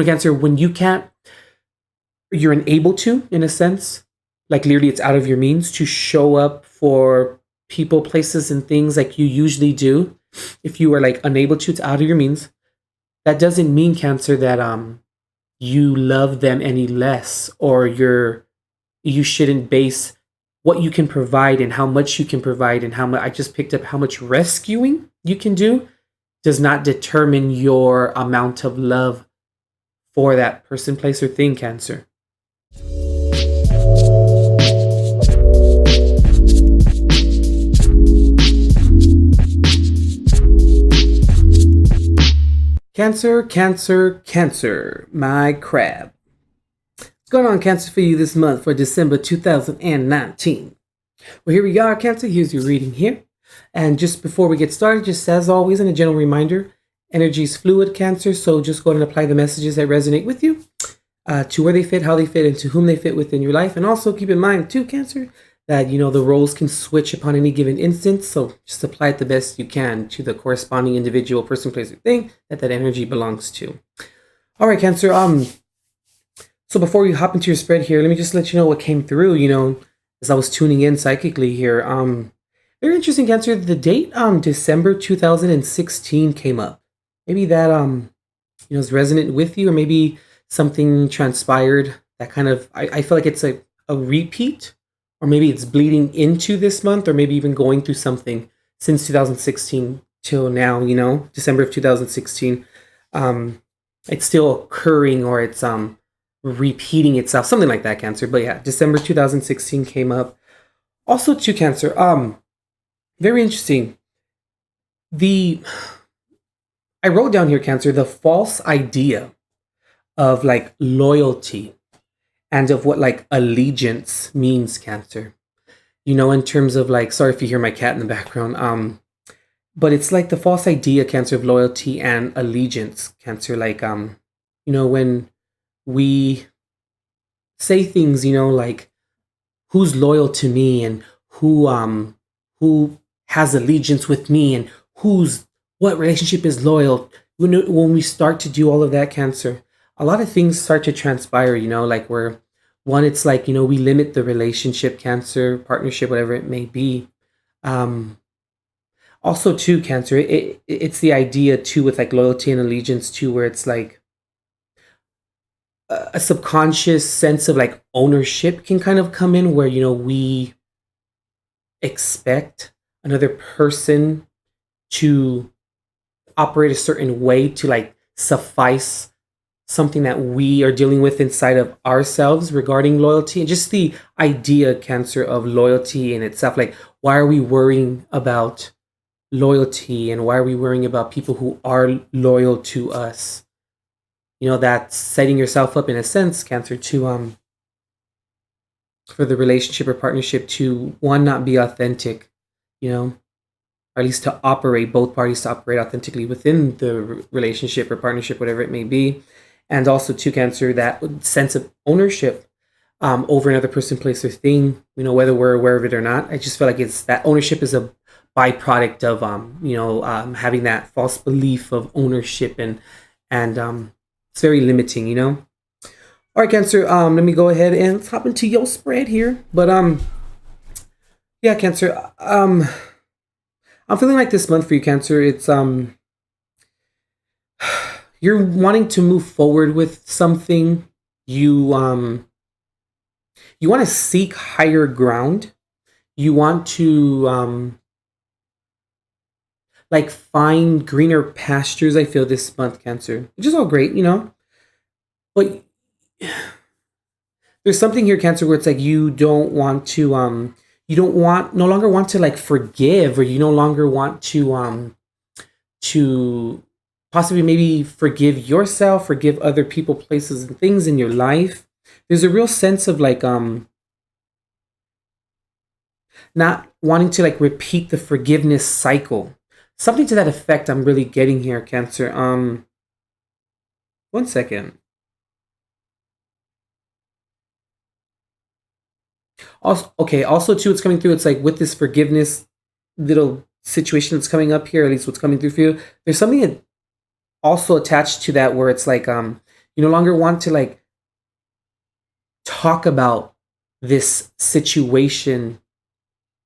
Cancer, when you can't, you're unable to, in a sense, like literally it's out of your means to show up for people, places, and things like you usually do. If you are like unable to, it's out of your means. That doesn't mean, Cancer, that you love them any less, or you shouldn't base what you can provide and how much you can provide and how much. I just picked up how much rescuing you can do does not determine your amount of love for that person, place, or thing, Cancer. Cancer, Cancer, Cancer, my crab. What's going on, Cancer, for you this month for December 2019? Well, here we are, Cancer. Here's your reading here. And just before we get started, just as always, and a general reminder, energy is fluid, Cancer, so just go ahead and apply the messages that resonate with you to where they fit, how they fit, and to whom they fit within your life. And also keep in mind, too, Cancer, that, the roles can switch upon any given instance, so just apply it the best you can to the corresponding individual, person, place, or thing that energy belongs to. All right, Cancer, so before we hop into your spread here, let me just let you know what came through, as I was tuning in psychically here. Very interesting, Cancer. The date, December 2016 came up. Maybe that, is resonant with you, or maybe something transpired that kind of, I feel like it's a repeat, or maybe it's bleeding into this month, or maybe even going through something since 2016 till now, December of 2016. It's still occurring, or it's repeating itself, something like that, Cancer. But yeah, December 2016 came up. Also, to Cancer, very interesting. I wrote down here, Cancer, the false idea of like loyalty and of what like allegiance means, Cancer. In terms of like, sorry if you hear my cat in the background, but it's like the false idea, Cancer, of loyalty and allegiance, Cancer. Like, when we say things, like who's loyal to me and who has allegiance with me and what relationship is loyal. When we start to do all of that, Cancer, a lot of things start to transpire, like it's like, we limit the relationship, Cancer, partnership, whatever it may be. Also, too, Cancer, it's the idea, too, with like loyalty and allegiance, too, where it's like a subconscious sense of like ownership can kind of come in, where, we expect another person to operate a certain way to like suffice something that we are dealing with inside of ourselves regarding loyalty, and just the idea, Cancer, of loyalty in itself. Like, why are we worrying about loyalty, and why are we worrying about people who are loyal to us? That's setting yourself up in a sense, Cancer, to for the relationship or partnership to, one, not be authentic, or at least to operate, both parties to operate authentically within the relationship or partnership, whatever it may be. And also, to Cancer, that sense of ownership over another person, place, or thing, whether we're aware of it or not. I just feel like it's that ownership is a byproduct of, having that false belief of ownership, and it's very limiting, All right, Cancer, let me go ahead and let's hop into your spread here. But, yeah, Cancer, I'm feeling like this month for you, Cancer, it's, you're wanting to move forward with something. You want to seek higher ground. You want to like find greener pastures, I feel, this month, Cancer, which is all great, but there's something here, Cancer, where it's like you don't want to no longer want to like forgive, or you no longer want to possibly maybe forgive yourself, forgive other people, places, and things in your life. There's a real sense of like not wanting to like repeat the forgiveness cycle. Something to that effect I'm really getting here, Cancer. 1 second. Also, too, it's coming through. It's like with this forgiveness little situation that's coming up here, at least what's coming through for you, there's something that also attached to that, where it's like You no longer want to like talk about this situation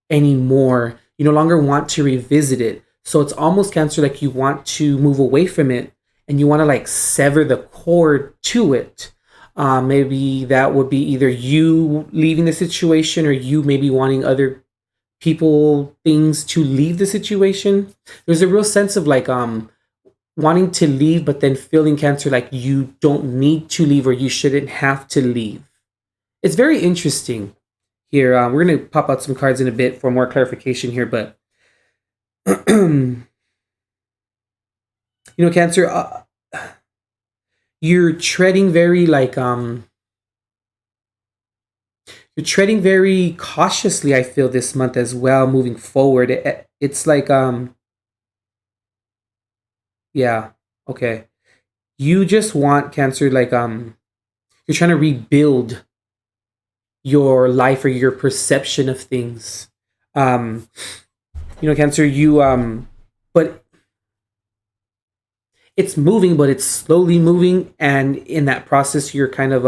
anymore. You no longer want to revisit it. So it's almost, Cancer, like you want to move away from it and you want to like sever the cord to it. Maybe that would be either you leaving the situation or you maybe wanting other people, things to leave the situation. There's a real sense of like wanting to leave, but then feeling, Cancer, like you don't need to leave or you shouldn't have to leave. It's very interesting here. We're going to pop out some cards in a bit for more clarification here, but Cancer, you're treading very like you're treading very cautiously, I feel, this month as well, moving forward. It's like yeah, okay. You just want, Cancer, like you're trying to rebuild your life or your perception of things. Cancer, you but it's moving, but it's slowly moving, and in that process you're kind of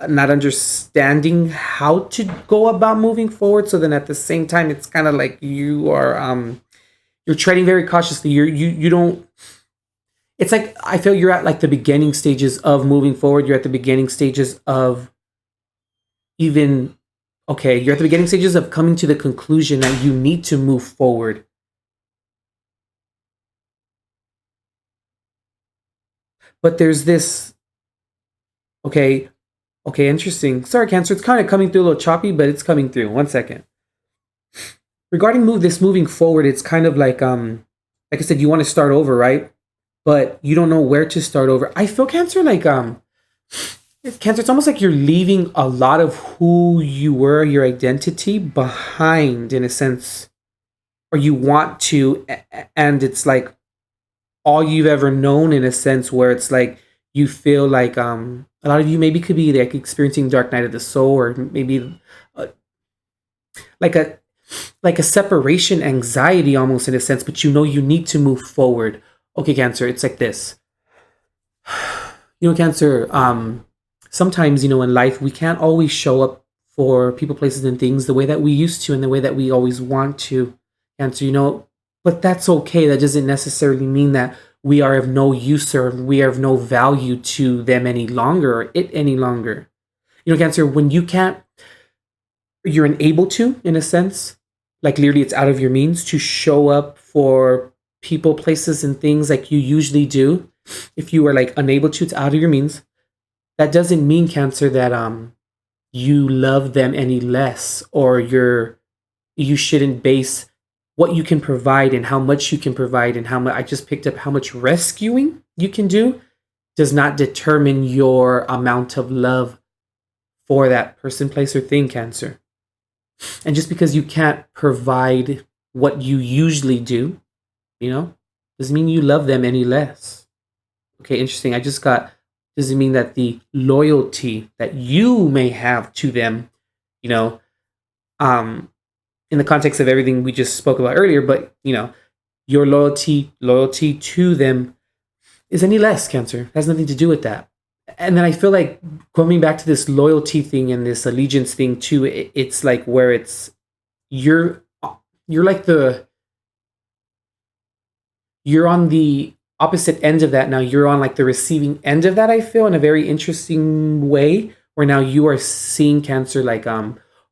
not understanding how to go about moving forward. So then at the same time it's kind of like you are you're treading very cautiously. You don't, it's like I feel you're at like the beginning stages of moving forward. You're at the beginning stages of even okay, you're at the beginning stages of coming to the conclusion that you need to move forward. But there's this, okay, interesting. Sorry, Cancer, it's kind of coming through a little choppy, but it's coming through. One second. Regarding moving forward, it's kind of like I said, you want to start over, right? But you don't know where to start over. I feel, Cancer, like Cancer, it's almost like you're leaving a lot of who you were, your identity, behind in a sense, or you want to, and it's like all you've ever known in a sense, where it's like you feel like a lot of you maybe could be like experiencing dark night of the soul, or maybe uh, like a separation anxiety almost in a sense, but you need to move forward. Okay, Cancer, it's like this. Cancer, sometimes, in life, we can't always show up for people, places, and things the way that we used to and the way that we always want to. Cancer, but that's okay. That doesn't necessarily mean that we are of no use or we are of no value to them any longer or it any longer. Cancer, when you can't, you're unable to, in a sense, like literally it's out of your means to show up for people, places, and things like you usually do. If you are like unable to, it's out of your means. That doesn't mean, Cancer, that you love them any less, or you shouldn't base what you can provide and how much you can provide and how much, I just picked up how much rescuing you can do does not determine your amount of love for that person, place, or thing, Cancer. And just because you can't provide what you usually do, doesn't mean you love them any less. Okay, interesting. I just got, doesn't mean that the loyalty that you may have to them, in the context of everything we just spoke about earlier, but your loyalty to them is any less, Cancer. It has nothing to do with that. And then I feel like coming back to this loyalty thing and this allegiance thing too, it's like where it's you're like you're on the opposite end of that now. You're on like the receiving end of that, I feel, in a very interesting way, where now you are seeing, Cancer, like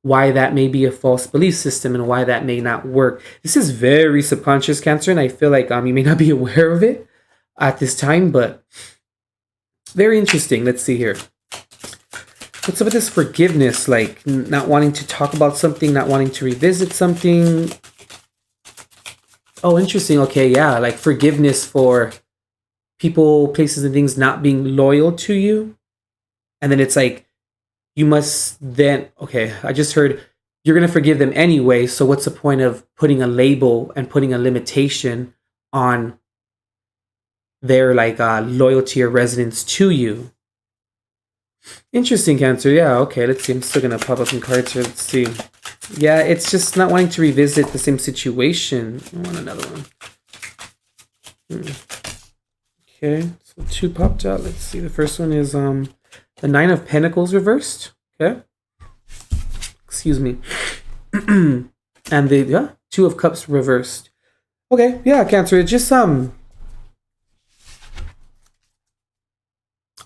why that may be a false belief system and why that may not work. This is very subconscious, Cancer, and I feel like you may not be aware of it at this time, but very interesting. Let's see here. What's up with this forgiveness? Like not wanting to talk about something, not wanting to revisit something. Oh, interesting. Okay, yeah, like forgiveness for people, places, and things not being loyal to you. And then it's like, you must then, okay, I just heard you're going to forgive them anyway. So what's the point of putting a label and putting a limitation on their like loyalty or resonance to you? Interesting, Cancer. Yeah, okay, let's see. I'm still going to pop up some cards here. Let's see. Yeah, it's just not wanting to revisit the same situation. I want another one. Okay, So 2 popped out. Let's see. The first one is the 9 of Pentacles reversed. Okay. Excuse me. And the 2 of Cups reversed. Okay, yeah, Cancer. It just I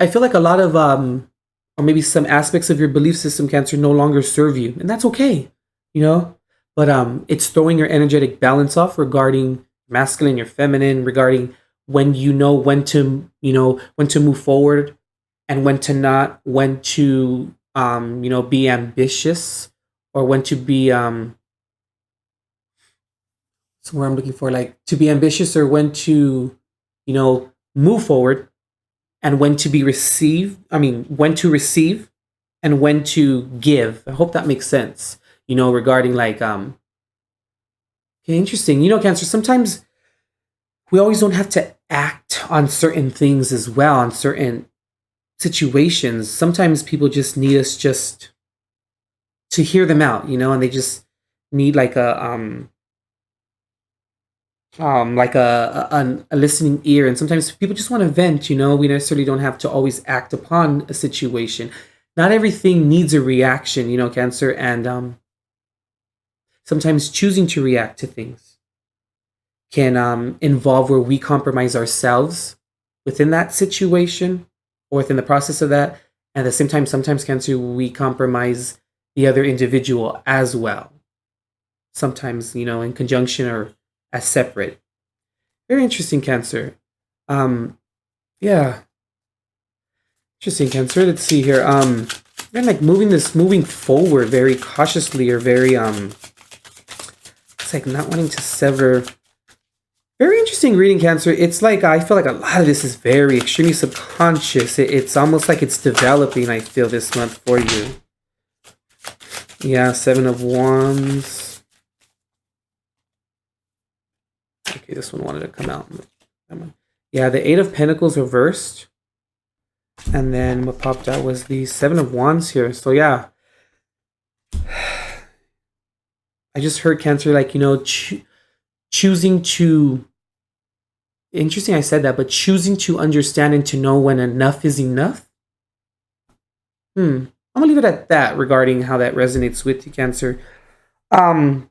feel like a lot of or maybe some aspects of your belief system, Cancer, no longer serve you, and that's okay, you know. But it's throwing your energetic balance off regarding masculine, your feminine, regarding when you know when to move forward and when to not, when to be ambitious, or when to be so where I'm looking for, like, to be ambitious, or when to move forward, and when to be received. I mean, when to receive and when to give. I hope that makes sense. Regarding, like, okay, interesting. Cancer, sometimes we always don't have to act on certain things as well, on certain situations. Sometimes people just need us just to hear them out, and they just need like a listening ear. And sometimes people just want to vent. We necessarily don't have to always act upon a situation. Not everything needs a reaction, Cancer. And sometimes choosing to react to things can involve where we compromise ourselves within that situation, or within the process of that. And at the same time, sometimes, Cancer, we compromise the other individual as well. Sometimes, in conjunction or as separate. Very interesting, Cancer. Yeah. Interesting, Cancer. Let's see here. They're like moving forward very cautiously, or very it's like not wanting to sever. Very interesting reading, Cancer. It's like, I feel like a lot of this is very extremely subconscious. It's almost like it's developing, I feel, this month for you. Yeah, 7 of Wands. Okay, this one wanted to come out. Yeah, the 8 of Pentacles reversed. And then what popped out was the 7 of Wands here. So yeah. I just heard, Cancer, like, choosing to, interesting I said that, but choosing to understand and to know when enough is enough. I'm gonna leave it at that regarding how that resonates with you, Cancer. You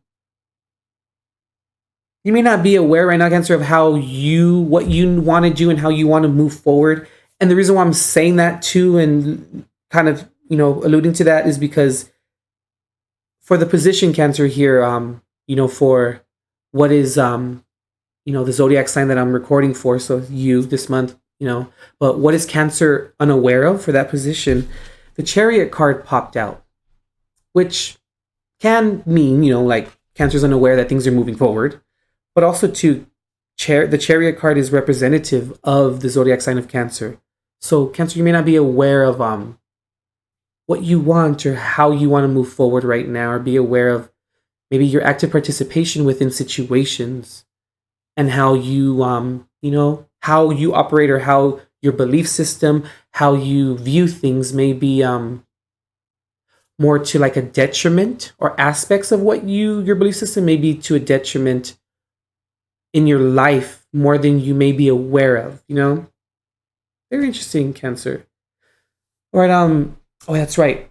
may not be aware right now, Cancer, of what you want to do and how you want to move forward. And the reason why I'm saying that too, and kind of, alluding to that, is because for the position, Cancer, here, for what is, the zodiac sign that I'm recording for, so you this month, but what is Cancer unaware of for that position? The Chariot card popped out, which can mean, like, Cancer's unaware that things are moving forward, but also the Chariot card is representative of the zodiac sign of Cancer. So, Cancer, you may not be aware of what you want or how you want to move forward right now, or be aware of maybe your active participation within situations, and how you how you operate, or how your belief system, how you view things may be more to like a detriment, or aspects of what your belief system may be to a detriment in your life more than you may be aware of. Very interesting, Cancer. All right. Oh, that's right.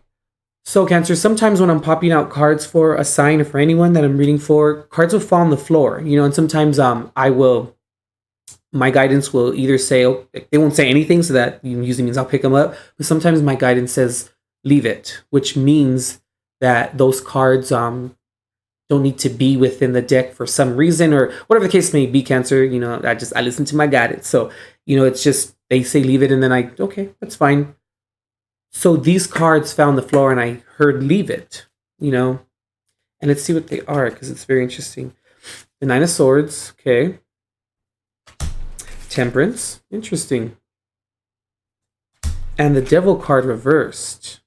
So, Cancer, sometimes when I'm popping out cards for a sign, or for anyone that I'm reading for, cards will fall on the floor, and sometimes my guidance will either say, they won't say anything, so that usually means I'll pick them up, but sometimes my guidance says, leave it, which means that those cards don't need to be within the deck for some reason, or whatever the case may be, Cancer. I listen to my guidance. So, it's just, they say leave it, and then okay, that's fine. So these cards found the floor, and I heard leave it, and let's see what they are, because it's very interesting. The 9 of Swords, okay. Temperance, interesting. And the Devil card reversed.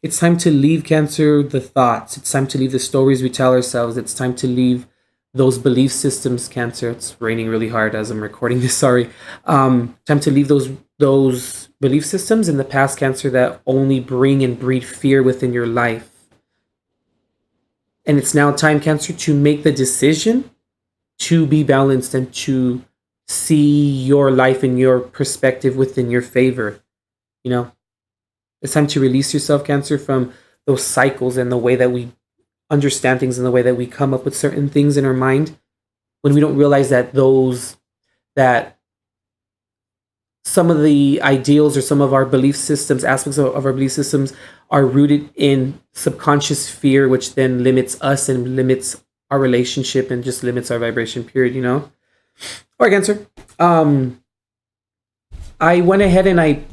It's time to leave, Cancer, the thoughts. It's time to leave the stories we tell ourselves. It's time to leave those belief systems, Cancer. It's raining really hard as I'm recording this, sorry. Time to leave those belief systems in the past, Cancer, that only bring and breed fear within your life. And it's now time, Cancer, to make the decision to be balanced and to see your life and your perspective within your favor. You know, it's time to release yourself, Cancer, from those cycles and the way that we understand things and the way that we come up with certain things in our mind when we don't realize that that some of the ideals or some of our belief systems, aspects of our belief systems, are rooted in subconscious fear, which then limits us and limits our relationship and just limits our vibration, period, you know? All right, Cancer. I went ahead and I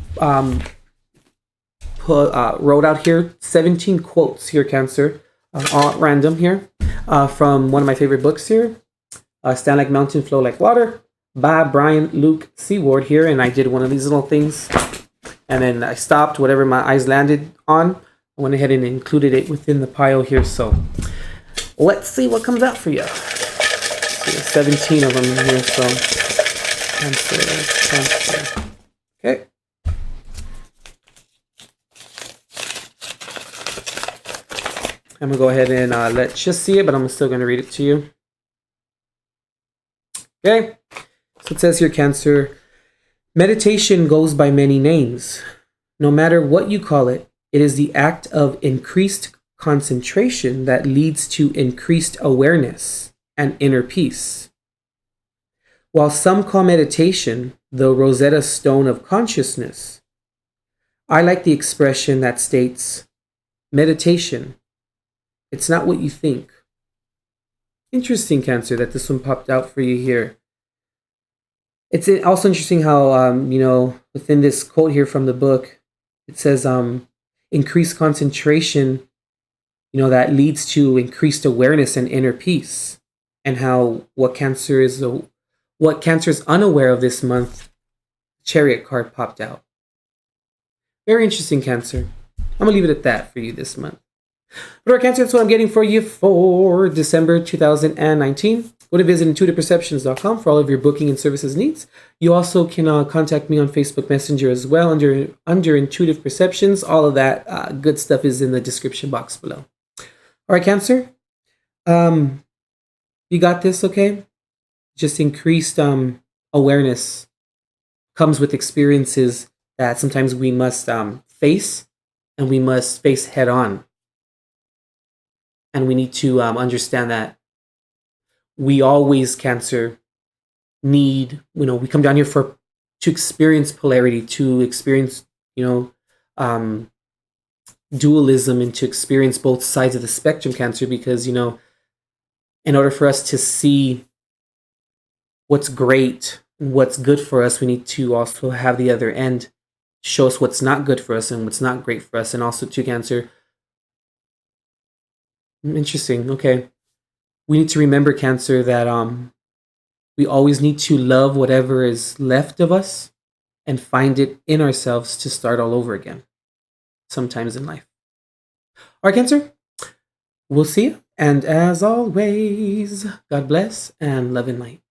wrote out here 17 quotes here, Cancer, all at random here, from one of my favorite books here, Stand Like Mountain, Flow Like Water, by Brian Luke Seward here. And I did one of these little things, and then I stopped, whatever my eyes landed on, I went ahead and included it within the pile here. So let's see what comes out for you. There's 17 of them in here, so Cancer. Okay. I'm gonna go ahead and let's just see it, but I'm still gonna read it to you. Okay, so it says here, Cancer, meditation goes by many names. No matter what you call it, it is the act of increased concentration that leads to increased awareness and inner peace. While some call meditation the Rosetta Stone of consciousness, I like the expression that states, meditation, it's not what you think. Interesting, Cancer, that this one popped out for you here. It's also interesting how, within this quote here from the book, it says, increased concentration, that leads to increased awareness and inner peace. And how what Cancer is unaware of this month, Chariot card popped out. Very interesting, Cancer. I'm going to leave it at that for you this month. But our Cancer, that's what I'm getting for you for December 2019. Go to visit intuitiveperceptions.com for all of your booking and services needs. You also can contact me on Facebook Messenger as well under Intuitive Perceptions. All of that good stuff is in the description box below. All right, Cancer. You got this, okay? Just increased awareness comes with experiences that sometimes we must face, and we must face head on. And we need to understand that we always, Cancer, need, we come down here to experience polarity, to experience, dualism, and to experience both sides of the spectrum, Cancer, because, in order for us to see what's great, what's good for us, we need to also have the other end show us what's not good for us and what's not great for us. And also to Cancer, interesting. Okay. We need to remember, Cancer, that we always need to love whatever is left of us and find it in ourselves to start all over again sometimes in life. All right, Cancer. We'll see you. And as always, God bless and love and light.